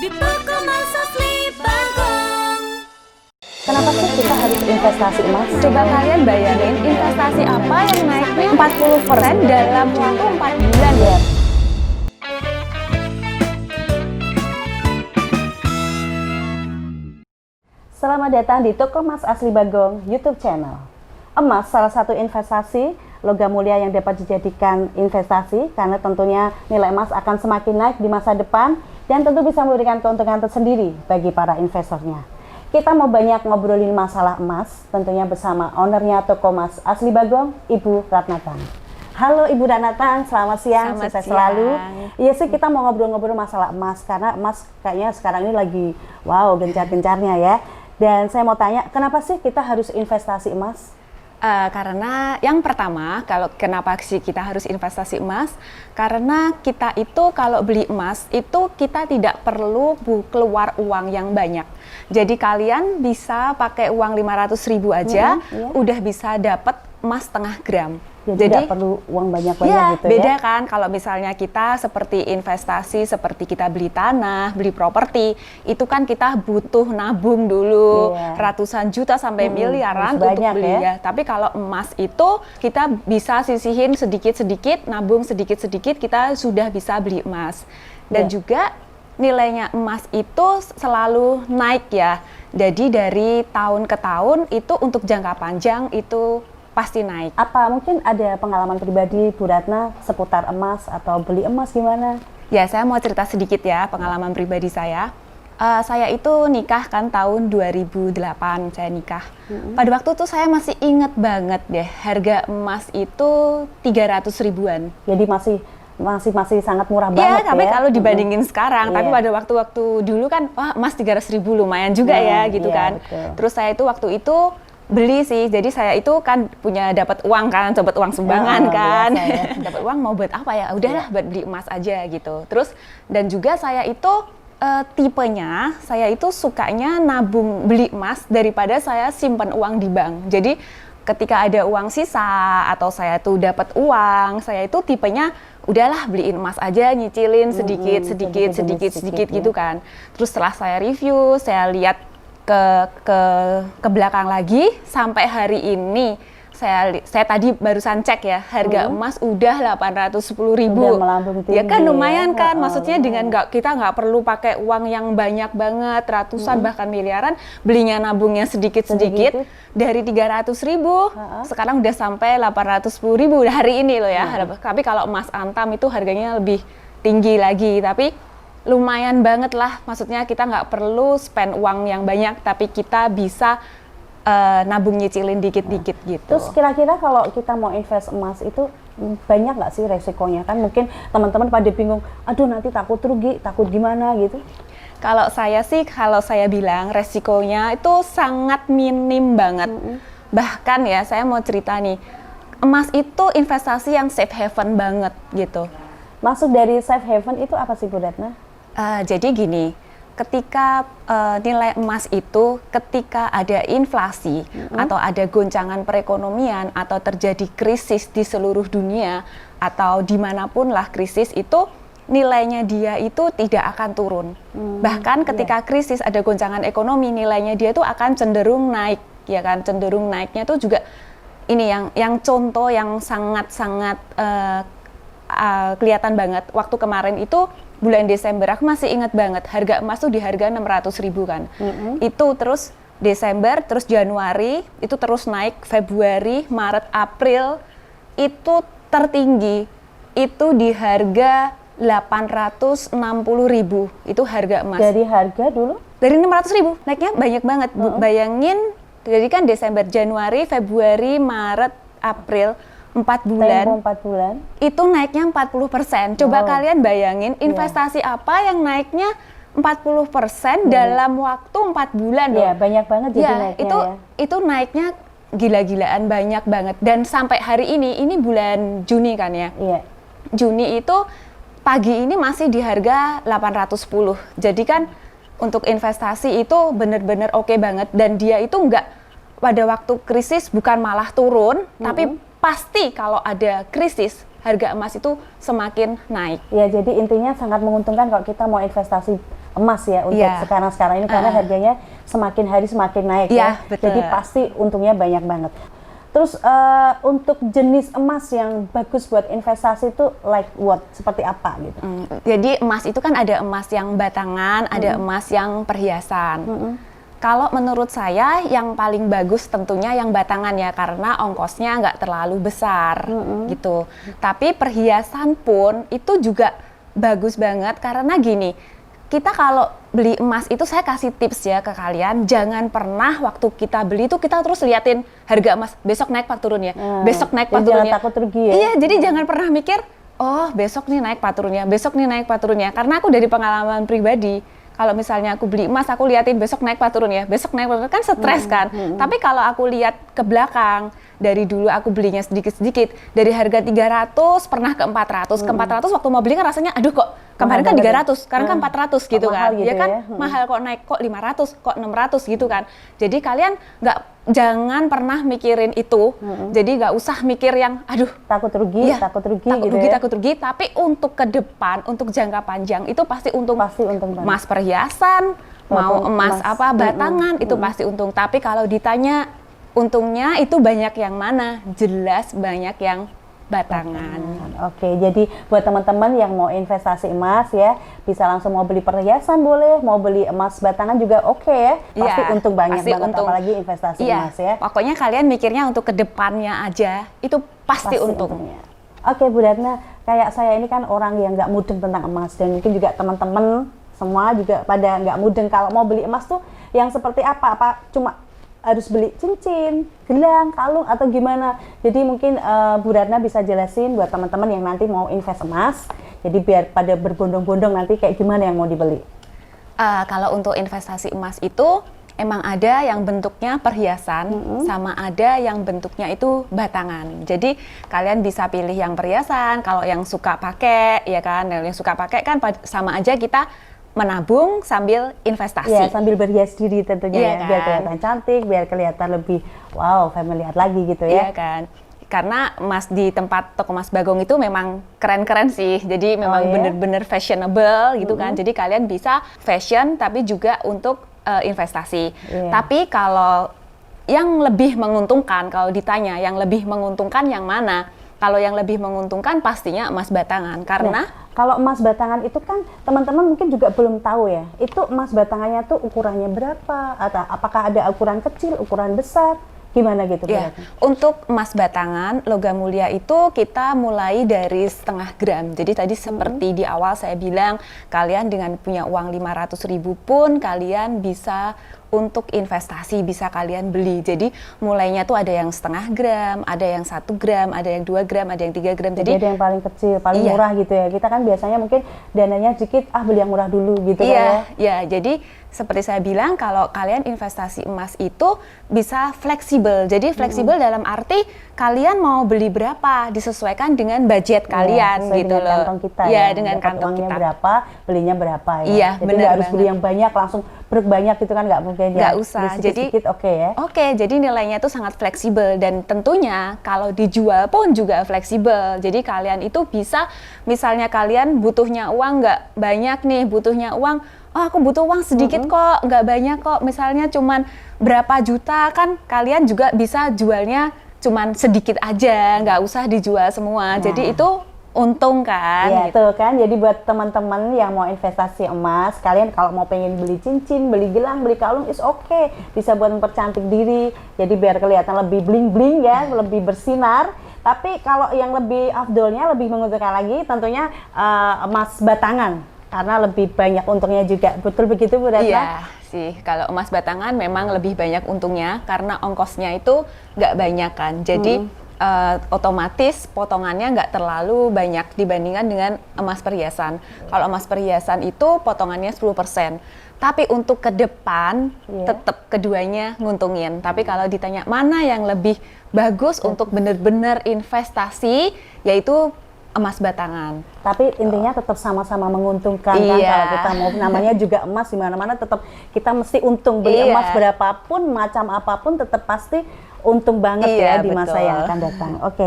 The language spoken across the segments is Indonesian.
di toko Mas Asli Bagong. Kenapa sih kita harus investasi emas? Coba kalian bayangin investasi apa yang naiknya 40% dalam waktu 4 bulan ya. Selamat datang di Toko Mas Asli Bagong YouTube channel. Emas salah satu investasi logam mulia yang dapat dijadikan investasi karena tentunya nilai emas akan semakin naik di masa depan dan tentu bisa memberikan keuntungan tersendiri bagi para investornya. Kita mau banyak ngobrolin masalah emas tentunya bersama ownernya Toko Mas Asli Bagong, Ibu Ratnatang. Halo Ibu Ratnatang, selamat siang, sukses selalu. Iya sih, kita mau ngobrol-ngobrol masalah emas karena emas kayaknya sekarang ini lagi wow gencar-gencarnya ya. Dan saya mau tanya, kenapa sih kita harus investasi emas? Karena yang pertama, kalau kenapa sih kita harus investasi emas? Karena kita itu kalau beli emas itu kita tidak perlu keluar uang yang banyak. Jadi kalian bisa pakai uang 500.000 aja, udah bisa dapat emas setengah gram. Jadi tidak perlu uang banyak-banyak ya, gitu beda ya? kan kalau misalnya kita seperti investasi, seperti kita beli tanah, beli properti, itu kan kita butuh nabung dulu ratusan juta sampai miliaran untuk beli ya. Tapi kalau emas itu kita bisa sisihin sedikit-sedikit, nabung sedikit-sedikit, kita sudah bisa beli emas. Dan juga nilainya emas itu selalu naik ya. Jadi dari tahun ke tahun itu untuk jangka panjang itu pasti naik. Apa mungkin ada pengalaman pribadi Bu Ratna seputar emas atau beli emas gimana? Ya, saya mau cerita sedikit ya pengalaman pribadi saya. Saya itu nikah kan tahun 2008 saya nikah. Pada waktu itu saya masih inget banget deh harga emas itu 300 ribuan. Jadi masih sangat murah banget ya. Tapi kalau dibandingin sekarang, tapi pada waktu dulu kan wah emas 300 ribu lumayan juga ya gitu kan. Betul. Terus saya itu waktu itu beli sih, jadi saya itu kan punya dapat uang kan, dapat uang sumbangan kan, dapat uang mau buat apa ya, udahlah buat beli emas aja gitu. Terus dan juga saya itu tipenya, saya itu sukanya nabung beli emas daripada saya simpan uang di bank. Jadi ketika ada uang sisa atau saya tuh dapat uang, saya itu tipenya udahlah beliin emas aja, nyicilin sedikit gitu kan. Terus setelah saya review, saya lihat ke belakang lagi sampai hari ini saya tadi barusan cek ya harga emas udah 810.000. Udah melambung tinggi ya kan lumayan kan, maksudnya dengan kita nggak perlu pakai uang yang banyak banget ratusan bahkan miliaran, belinya nabungnya sedikit-sedikit dari 300.000 sekarang udah sampai 810.000 hari ini loh ya. Tapi kalau emas antam itu harganya lebih tinggi lagi, tapi lumayan banget lah, maksudnya kita nggak perlu spend uang yang banyak, tapi kita bisa nabung nyicilin dikit-dikit gitu. Terus kira-kira kalau kita mau invest emas itu banyak nggak sih resikonya? Kan mungkin teman-teman pada bingung, aduh nanti takut rugi, takut gimana gitu. Kalau saya bilang resikonya itu sangat minim banget. Bahkan ya saya mau cerita nih, emas itu investasi yang safe haven banget gitu. Masuk dari safe haven itu apa sih Bu Ratna? Jadi gini, ketika nilai emas itu ketika ada inflasi atau ada goncangan perekonomian atau terjadi krisis di seluruh dunia atau dimanapun lah krisis itu, nilainya dia itu tidak akan turun. Bahkan ketika krisis ada goncangan ekonomi, nilainya dia itu akan cenderung naik, ya kan? Cenderung naiknya tuh juga ini yang contoh yang sangat-sangat kelihatan banget. Waktu kemarin itu bulan Desember, aku masih ingat banget harga emas tuh di harga 600.000 kan. Itu terus Desember, terus Januari, itu terus naik, Februari, Maret, April, itu tertinggi, itu di harga 860.000, itu harga emas. Dari harga dulu? Dari 600.000, naiknya banyak banget. Bayangin, jadi kan Desember, Januari, Februari, Maret, April, 4 bulan, tempo 4 bulan, itu naiknya 40%. Coba kalian bayangin investasi apa yang naiknya 40% dalam waktu 4 bulan loh. Iya, banyak banget jadi naiknya itu naiknya gila-gilaan banyak banget. Dan sampai hari ini bulan Juni kan ya. Iya. Juni itu pagi ini masih di harga 810. Jadi kan untuk investasi itu bener-bener oke banget. Dan dia itu enggak pada waktu krisis bukan malah turun, tapi pasti kalau ada krisis harga emas itu semakin naik. Ya, jadi intinya sangat menguntungkan kalau kita mau investasi emas ya untuk sekarang ini karena harganya semakin hari semakin naik ya. Betul. Jadi pasti untungnya banyak banget. Terus untuk jenis emas yang bagus buat investasi itu like what? Seperti apa gitu? Jadi emas itu kan ada emas yang batangan, ada emas yang perhiasan. Kalau menurut saya yang paling bagus tentunya yang batangan ya, karena ongkosnya nggak terlalu besar gitu. Tapi perhiasan pun itu juga bagus banget karena gini, kita kalau beli emas itu saya kasih tips ya ke kalian, jangan pernah waktu kita beli itu kita terus liatin harga emas, besok naik pak turun ya, besok naik pak turun ya. Jangan takut rugi ya. Iya, jadi jangan pernah mikir, oh besok nih naik pak turunnya, besok nih naik pak turunnya. Karena aku dari pengalaman pribadi, kalau misalnya aku beli emas, aku liatin besok naik pak turun ya, besok naik pak turun, kan stres kan. Tapi kalau aku lihat ke belakang, dari dulu aku belinya sedikit-sedikit, dari harga 300 pernah ke 400, ke 400 waktu mau beli kan rasanya, aduh kok kemarin kan 300, sekarang kan 400 gitu kan, gitu ya kan ya. mahal kok naik, kok 500, kok 600 gitu kan. Jadi kalian jangan pernah mikirin itu, jadi nggak usah mikir yang, aduh takut rugi gitu ya. Takut rugi, tapi untuk ke depan, untuk jangka panjang itu pasti untung. Pasti untung banget. Emas perhiasan, mau emas apa batangan itu pasti untung. Tapi kalau ditanya untungnya itu banyak yang mana? Jelas banyak yang batangan. Oke, jadi buat teman-teman yang mau investasi emas ya, bisa langsung mau beli perhiasan boleh, mau beli emas batangan juga oke ya. Pasti untung banyak banget, apalagi investasi emas ya. Pokoknya kalian mikirnya untuk kedepannya aja, itu pasti untung. Oke Bu Ratna, kayak saya ini kan orang yang nggak mudeng tentang emas, dan mungkin juga teman-teman semua juga pada nggak mudeng kalau mau beli emas tuh yang seperti apa? Apa cuma harus beli cincin, gelang, kalung, atau gimana? Jadi mungkin Bu Ratna bisa jelasin buat teman-teman yang nanti mau invest emas, jadi biar pada berbondong-bondong nanti kayak gimana yang mau dibeli. Kalau untuk investasi emas itu emang ada yang bentuknya perhiasan, sama ada yang bentuknya itu batangan. Jadi kalian bisa pilih yang perhiasan, kalau yang suka pakai ya kan, yang suka pakai kan sama aja kita menabung sambil investasi. Ya, sambil berhias diri tentunya kan? Biar kelihatan cantik, biar kelihatan lebih wow, familiar lagi gitu ya. Iya kan? Karena emas di tempat toko emas Bagong itu memang keren-keren sih. Jadi memang bener-bener fashionable gitu kan. Jadi kalian bisa fashion tapi juga untuk investasi. Tapi kalau yang lebih menguntungkan, kalau ditanya yang lebih menguntungkan yang mana? Kalau yang lebih menguntungkan pastinya emas batangan, karena kalau emas batangan itu kan teman-teman mungkin juga belum tahu ya, itu emas batangannya tuh ukurannya berapa, atau apakah ada ukuran kecil, ukuran besar, gimana gitu? Ya, untuk emas batangan logam mulia itu kita mulai dari 0,5 gram. Jadi tadi seperti di awal saya bilang, kalian dengan punya uang 500.000 pun kalian bisa untuk investasi, bisa kalian beli. Jadi mulainya tuh ada yang 0,5 gram, ada yang 1 gram, ada yang 2 gram, ada yang 3 gram. Jadi ada yang paling kecil, paling murah gitu ya. Kita kan biasanya mungkin dananya sedikit, beli yang murah dulu gitu kan ya. Iya, jadi seperti saya bilang, kalau kalian investasi emas itu bisa fleksibel. Jadi fleksibel dalam arti kalian mau beli berapa disesuaikan dengan budget kalian gitu loh. Kantong kita ya, dengan kantong kita. Berapa, belinya berapa ya. Iya, jadi benar nggak harus banget. beli yang banyak langsung banyak gitu kan, nggak mungkin. Nggak usah. Jadi oke ya. Oke, jadi nilainya itu sangat fleksibel, dan tentunya kalau dijual pun juga fleksibel. Jadi kalian itu bisa, misalnya kalian butuhnya uang nggak banyak nih, butuhnya uang, oh aku butuh uang sedikit kok, nggak banyak kok, misalnya cuman berapa juta, kan kalian juga bisa jualnya cuman sedikit aja, nggak usah dijual semua. Jadi itu untung kan? Iya, gitu. tuh kan. Jadi buat teman-teman yang mau investasi emas, kalian kalau mau pengen beli cincin, beli gelang, beli kalung, is oke. Bisa buat mempercantik diri. Jadi biar kelihatan lebih bling-bling ya, lebih bersinar. Tapi kalau yang lebih afdolnya, lebih menguntungkan lagi, tentunya emas batangan. Karena lebih banyak untungnya juga. Betul begitu Bu Ratna? Iya sih, kalau emas batangan memang lebih banyak untungnya karena ongkosnya itu nggak banyak kan. Jadi otomatis potongannya nggak terlalu banyak dibandingkan dengan emas perhiasan. Kalau emas perhiasan itu potongannya 10%. Tapi untuk ke depan tetap keduanya nguntungin. Tapi kalau ditanya mana yang lebih bagus untuk benar-benar investasi, yaitu emas batangan. Tapi intinya tetap sama-sama menguntungkan kan, kalau kita mau namanya juga emas di mana-mana tetap kita mesti untung. Beli emas berapapun, macam apapun tetap pasti untung banget Iya, ya di masa betul. yang akan datang. Oke.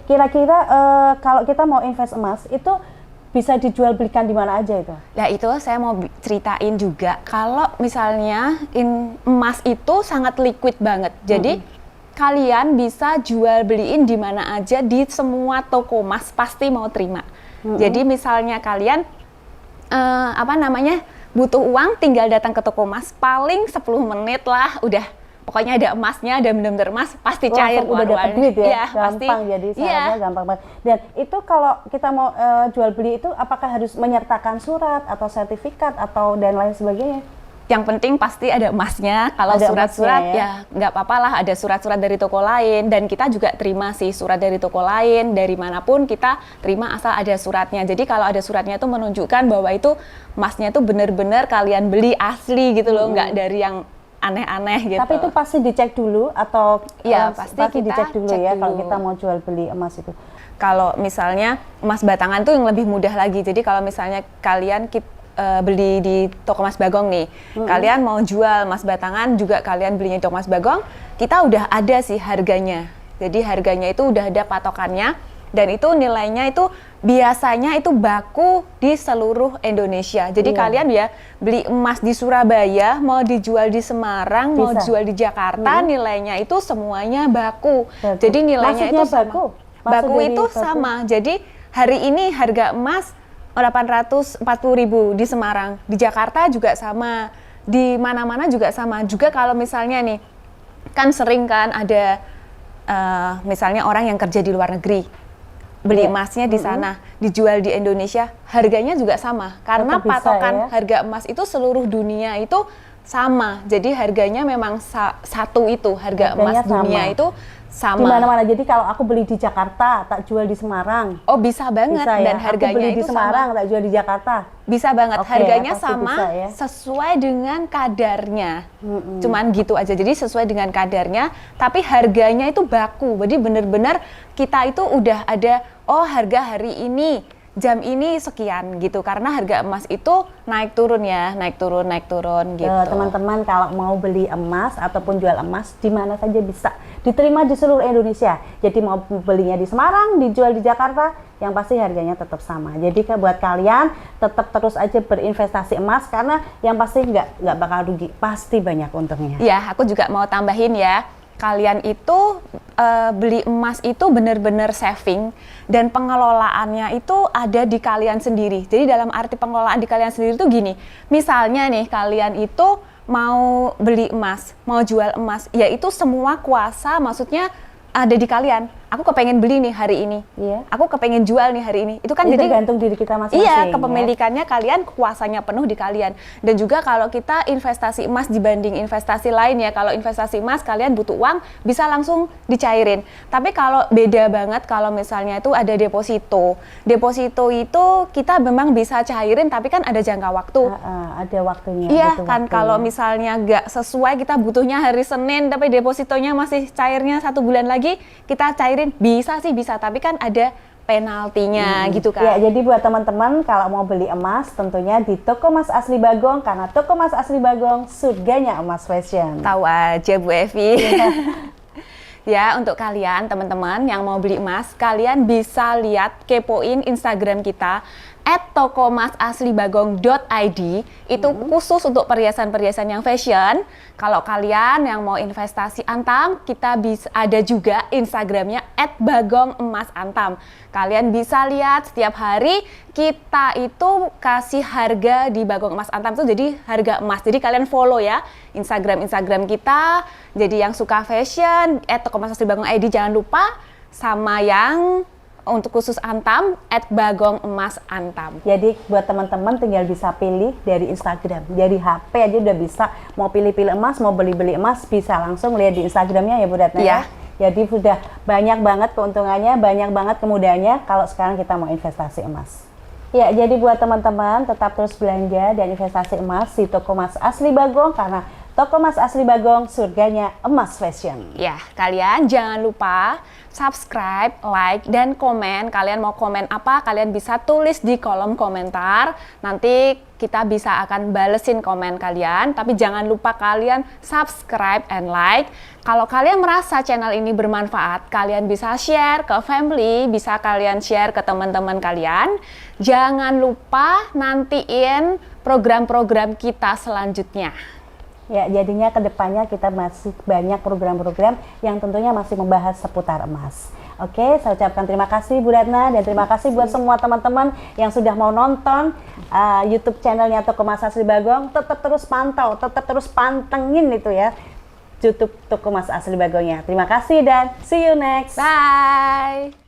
Kira-kira kalau kita mau invest emas itu bisa dijual belikan di mana aja itu? Ya itu saya mau ceritain juga kalau misalnya emas itu sangat liquid banget. Jadi kalian bisa jual beliin di mana aja di semua toko emas pasti mau terima. Jadi misalnya kalian butuh uang tinggal datang ke toko emas paling 10 menit lah udah pokoknya ada emasnya, ada bener-bener emas pasti cair udah dapat duit ya, Iya, gampang pasti. jadi syaratnya gampang banget. Dan itu kalau kita mau jual beli itu apakah harus menyertakan surat atau sertifikat atau dan lain sebagainya? Yang penting pasti ada emasnya. Kalau Ada surat-surat emasnya, ya nggak apa-apa lah, ada surat-surat dari toko lain dan kita juga terima sih surat dari toko lain dari manapun kita terima asal ada suratnya. Jadi kalau ada suratnya itu menunjukkan bahwa itu emasnya itu benar-benar kalian beli asli gitu loh, nggak dari yang aneh-aneh gitu. Tapi itu pasti dicek dulu atau Iya, pasti kita dicek dulu cek ya dulu. kalau kita mau jual beli emas itu. Kalau misalnya emas batangan tuh yang lebih mudah lagi. Jadi kalau misalnya kalian beli di toko Mas Bagong nih, kalian mau jual emas batangan juga kalian belinya di toko Mas Bagong, kita udah ada sih harganya. Jadi harganya itu udah ada patokannya dan itu nilainya itu biasanya itu baku di seluruh Indonesia. Jadi kalian ya beli emas di Surabaya, mau dijual di Semarang, mau Bisa. dijual di Jakarta, nilainya itu semuanya baku. Jadi nilainya Maksudnya itu sama. baku? Maksud Baku dari itu baku? sama. Jadi hari ini harga emas 840.000 di Semarang, di Jakarta juga sama, di mana-mana juga sama. Juga kalau misalnya nih, kan sering kan ada misalnya orang yang kerja di luar negeri, beli emasnya di sana, dijual di Indonesia, harganya juga sama. Karena Tetap bisa, patokan ya? harga emas itu seluruh dunia itu sama. Jadi harganya memang satu itu, harga Harganya emas dunia sama. itu Di sama. mana-mana. Jadi kalau aku beli di Jakarta, tak jual di Semarang. Oh bisa banget, Bisa ya. dan harganya aku beli di itu Semarang, sama. tak jual di Jakarta. Bisa banget, Oke, harganya pasti sama bisa ya. sesuai dengan kadarnya. Cuman gitu aja, jadi sesuai dengan kadarnya, tapi harganya itu baku. Jadi bener-bener kita itu udah ada, oh harga hari ini, jam ini sekian gitu. Karena harga emas itu naik turun ya, naik turun gitu. Teman-teman kalau mau beli emas ataupun jual emas di mana saja bisa diterima di seluruh Indonesia. Jadi mau belinya di Semarang, dijual di Jakarta, yang pasti harganya tetap sama. Jadi buat kalian tetap terus aja berinvestasi emas karena yang pasti nggak bakal rugi, pasti banyak untungnya. Ya, aku juga mau tambahin ya. Kalian itu beli emas itu benar-benar saving dan pengelolaannya itu ada di kalian sendiri. Jadi dalam arti pengelolaan di kalian sendiri itu gini, misalnya nih kalian itu mau beli emas, mau jual emas, ya itu semua kuasa maksudnya ada di kalian. Aku kepengen beli nih hari ini, Iya. aku kepengen jual nih hari ini. Itu kan Itu jadi tergantung diri kita masing-masing. iya, ya. kepemilikannya kalian, kuasanya penuh di kalian. Dan juga kalau kita investasi emas dibanding investasi lain ya, kalau investasi emas kalian butuh uang, bisa langsung dicairin. Tapi kalau beda banget kalau misalnya itu ada deposito. Deposito itu kita memang bisa cairin, tapi kan ada jangka waktu. Ada waktunya. Iya butuh kan, waktunya. kalau misalnya nggak sesuai, kita butuhnya hari Senin, tapi depositonya masih cairnya 1 bulan lagi, kita cairin, bisa sih bisa, tapi kan ada penaltinya gitu kan. Ya, jadi buat teman-teman kalau mau beli emas tentunya di Toko Emas Asli Bagong karena Toko Emas Asli Bagong surganya emas fashion. Tahu aja Bu Evi. Iya. Ya, untuk kalian teman-teman yang mau beli emas, kalian bisa lihat, kepoin Instagram kita @tokoemasaslibagong.id. Itu khusus untuk perhiasan-perhiasan yang fashion. Kalau kalian yang mau investasi antam, kita bisa ada juga Instagramnya @bagongemasantam. Kalian bisa lihat setiap hari kita itu kasih harga di Bagong Emas Antam itu jadi harga emas. Jadi kalian follow ya Instagram kita. Jadi yang suka fashion @tokoemasaslibagong.id jangan lupa, sama yang untuk khusus Antam @bagongemasantam. Jadi buat teman-teman tinggal bisa pilih dari Instagram, dari HP aja udah bisa. Mau pilih-pilih emas, mau beli-beli emas, bisa langsung lihat di Instagramnya ya Bu Ratna. Iya. Jadi sudah banyak banget keuntungannya, banyak banget kemudahannya kalau sekarang kita mau investasi emas. Ya, jadi buat teman-teman tetap terus belanja dan investasi emas di Toko Emas Asli Bagong karena Toko Emas Asli Bagong, surganya emas fashion. Ya, kalian jangan lupa subscribe, like, dan komen. Kalian mau komen apa, kalian bisa tulis di kolom komentar. Nanti kita bisa akan balesin komen kalian. Tapi jangan lupa kalian subscribe and like. Kalau kalian merasa channel ini bermanfaat, kalian bisa share ke family, bisa kalian share ke teman-teman kalian. Jangan lupa nantiin program-program kita selanjutnya. Ya, jadinya kedepannya kita masih banyak program-program yang tentunya masih membahas seputar emas. Oke, saya ucapkan terima kasih Bu Ratna dan terima kasih buat semua teman-teman yang sudah mau nonton YouTube channelnya Toko Emas Asli Bagong. Tetap terus pantau, tetap terus pantengin itu ya YouTube Toko Emas Asli Bagongnya. Terima kasih dan see you next. Bye!